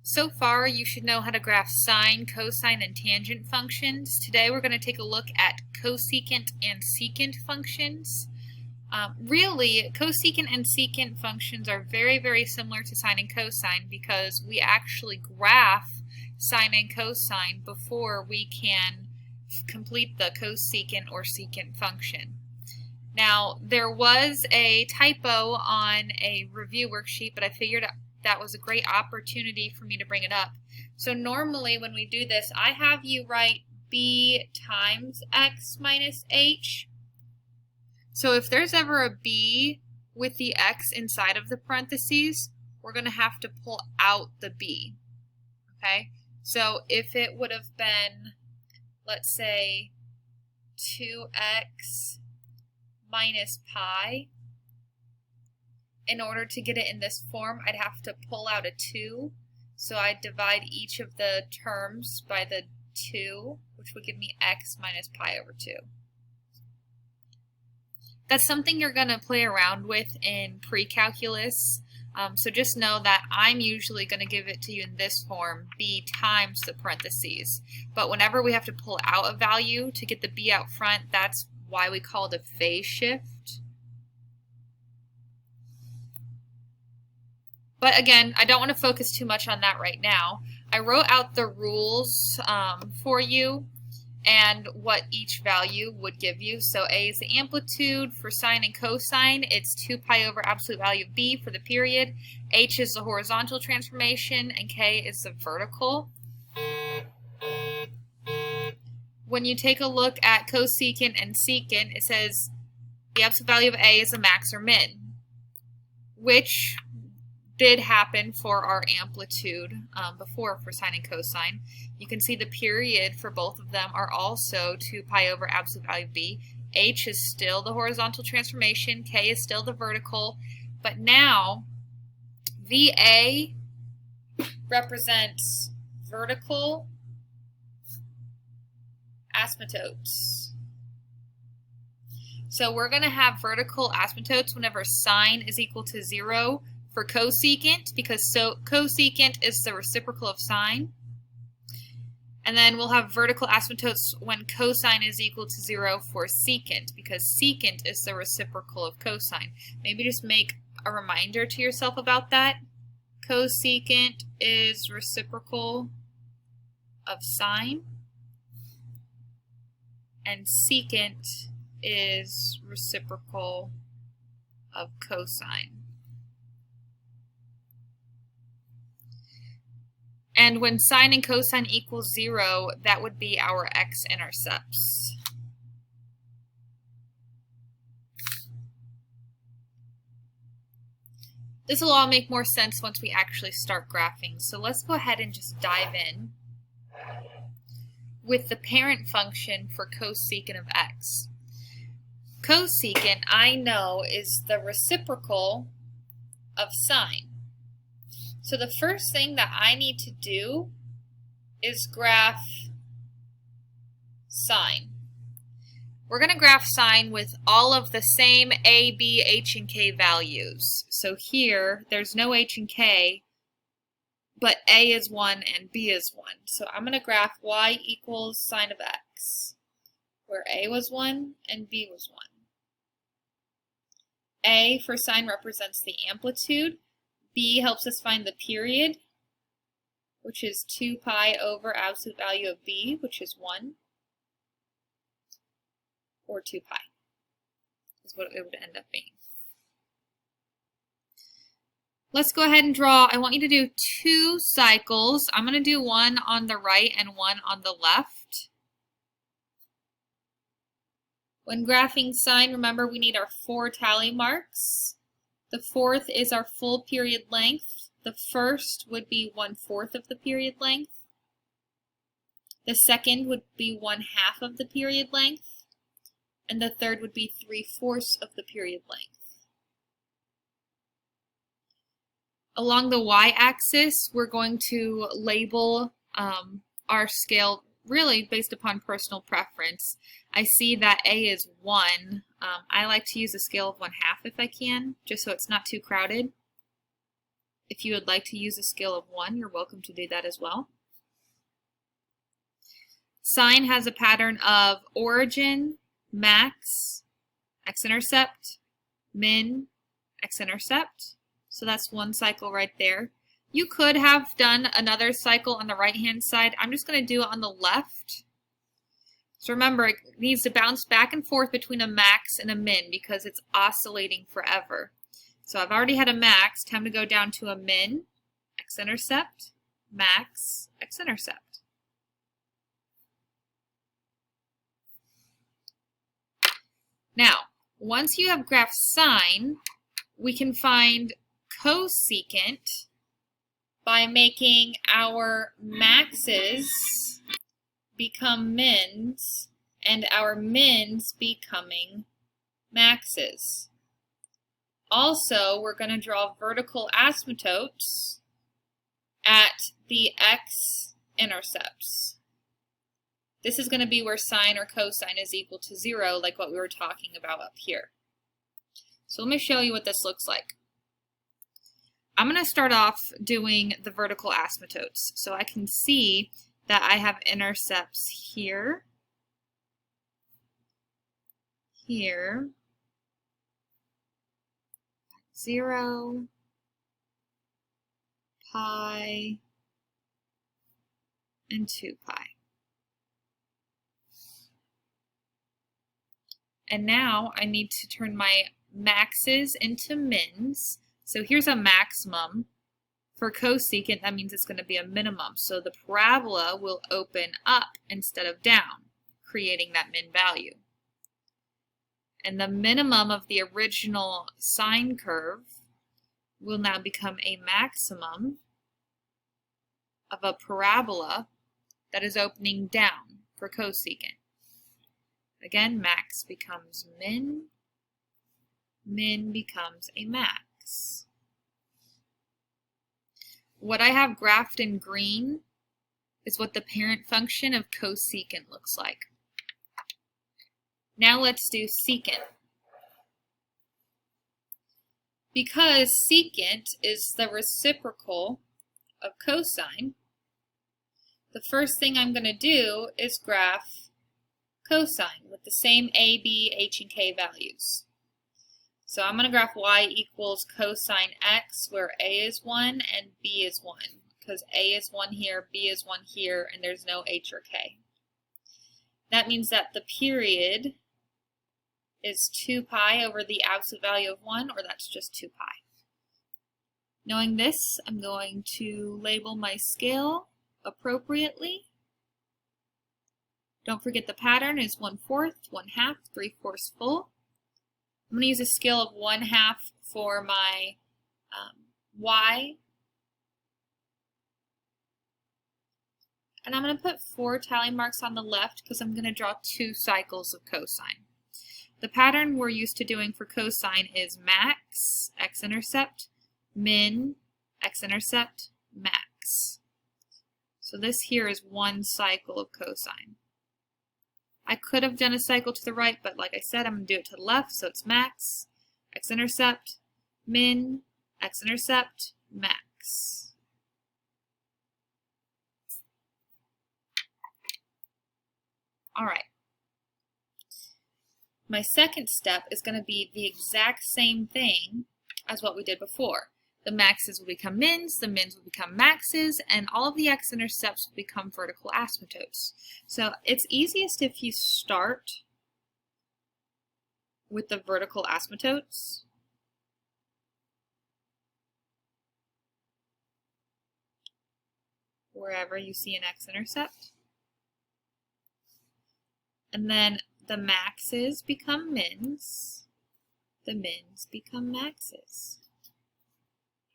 So far, you should know how to graph sine, cosine, and tangent functions. Today, we're going to take a look at cosecant and secant functions. Really, cosecant and secant functions are very, very similar to sine and cosine because we actually graph sine and cosine before we can complete the cosecant or secant function. Now, there was a typo on a review worksheet, but I figured that was a great opportunity for me to bring it up. So normally when we do this, I have you write b times x minus h. So if there's ever a b with the x inside of the parentheses, we're going to have to pull out the b. Okay? So if it would have been, let's say, 2x minus pi, in order to get it in this form, I'd have to pull out a 2. So I'd divide each of the terms by the 2, which would give me x minus pi over 2. That's something you're going to play around with in pre-calculus. So just know that I'm usually going to give it to you in this form, b times the parentheses. But whenever we have to pull out a value to get the b out front, that's why we call it a phase shift. But again, I don't want to focus too much on that right now. I wrote out the rules for you and what each value would give you. So A is the amplitude. For sine and cosine, it's 2 pi over absolute value of b for the period. H is the horizontal transformation, and K is the vertical. When you take a look at cosecant and secant, it says the absolute value of A is a max or min, which did happen for our amplitude before for sine and cosine. You can see the period for both of them are also 2 pi over absolute value of b. H is still the horizontal transformation, K is still the vertical, but now VA represents vertical asymptotes. So we're going to have vertical asymptotes whenever sine is equal to 0 for cosecant, because cosecant is the reciprocal of sine. And then we'll have vertical asymptotes when cosine is equal to 0 for secant, because secant is the reciprocal of cosine. Maybe just make a reminder to yourself about that. Cosecant is reciprocal of sine, and secant is reciprocal of cosine. And when sine and cosine equals 0, that would be our x-intercepts. This will all make more sense once we actually start graphing. So let's go ahead and just dive in with the parent function for cosecant of x. Cosecant, I know, is the reciprocal of sine. So the first thing that I need to do is graph sine. We're going to graph sine with all of the same a, b, h, and k values. So here, there's no h and k, but a is 1 and b is 1. So I'm going to graph y equals sine of x, where a was 1 and b was 1. A for sine represents the amplitude. B helps us find the period, which is 2 pi over absolute value of b, which is 1, or 2 pi is what it would end up being. Let's go ahead and draw. I want you to do 2 cycles. I'm going to do one on the right and one on the left. When graphing sine, remember we need our 4 tally marks. The 4th is our full period length. The first would be 1/4 of the period length. The second would be 1/2 of the period length. And the third would be 3/4 of the period length. Along the y-axis, we're going to label our scale really based upon personal preference. I see that A is 1. I like to use a scale of 1/2 if I can, just so it's not too crowded. If you would like to use a scale of 1, you're welcome to do that as well. Sine has a pattern of origin, max, x-intercept, min, x-intercept. So that's one cycle right there. You could have done another cycle on the right-hand side. I'm just going to do it on the left. So remember, it needs to bounce back and forth between a max and a min because it's oscillating forever. So I've already had a max. Time to go down to a min, x-intercept, max, x-intercept. Now, once you have graph sine, we can find cosecant by making our maxes become mins and our mins becoming maxes. Also, we're going to draw vertical asymptotes at the x-intercepts. This is going to be where sine or cosine is equal to 0, like what we were talking about up here. So let me show you what this looks like. I'm going to start off doing the vertical asymptotes. So I can see that I have intercepts here, here, 0, pi, and 2 pi. And now I need to turn my maxes into mins. So here's a maximum. For cosecant, that means it's going to be a minimum. So the parabola will open up instead of down, creating that min value. And the minimum of the original sine curve will now become a maximum of a parabola that is opening down for cosecant. Again, max becomes min, min becomes a max. What I have graphed in green is what the parent function of cosecant looks like. Now let's do secant. Because secant is the reciprocal of cosine, the first thing I'm going to do is graph cosine with the same a, b, h, and k values. So I'm going to graph y equals cosine x, where a is 1 and b is 1, because a is 1 here, b is 1 here, and there's no h or k. That means that the period is 2 pi over the absolute value of 1, or that's just 2 pi. Knowing this, I'm going to label my scale appropriately. Don't forget the pattern is 1/4, 1/2, 3/4 full. I'm going to use a scale of 1/2 for my y. And I'm going to put 4 tally marks on the left because I'm going to draw 2 cycles of cosine. The pattern we're used to doing for cosine is max, x-intercept, min, x-intercept, max. So this here is 1 cycle of cosine. I could have done a cycle to the right, but like I said, I'm going to do it to the left, so it's max, x-intercept, min, x-intercept, max. All right. My second step is going to be the exact same thing as what we did before. The maxes will become mins, the mins will become maxes, and all of the x-intercepts will become vertical asymptotes. So it's easiest if you start with the vertical asymptotes. Wherever you see an x-intercept. And then the maxes become mins, the mins become maxes.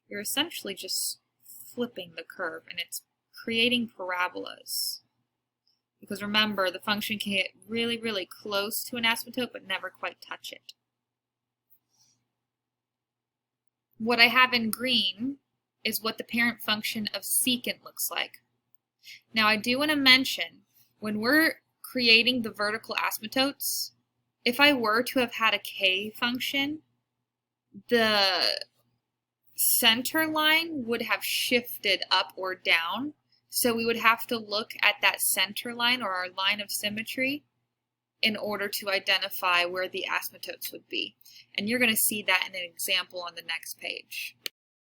You're essentially just flipping the curve, and it's creating parabolas. Because remember, the function can get really, really close to an asymptote, but never quite touch it. What I have in green is what the parent function of secant looks like. Now, I do want to mention, when we're creating the vertical asymptotes, if I were to have had a k function, the center line would have shifted up or down. So we would have to look at that center line or our line of symmetry in order to identify where the asymptotes would be. And you're going to see that in an example on the next page.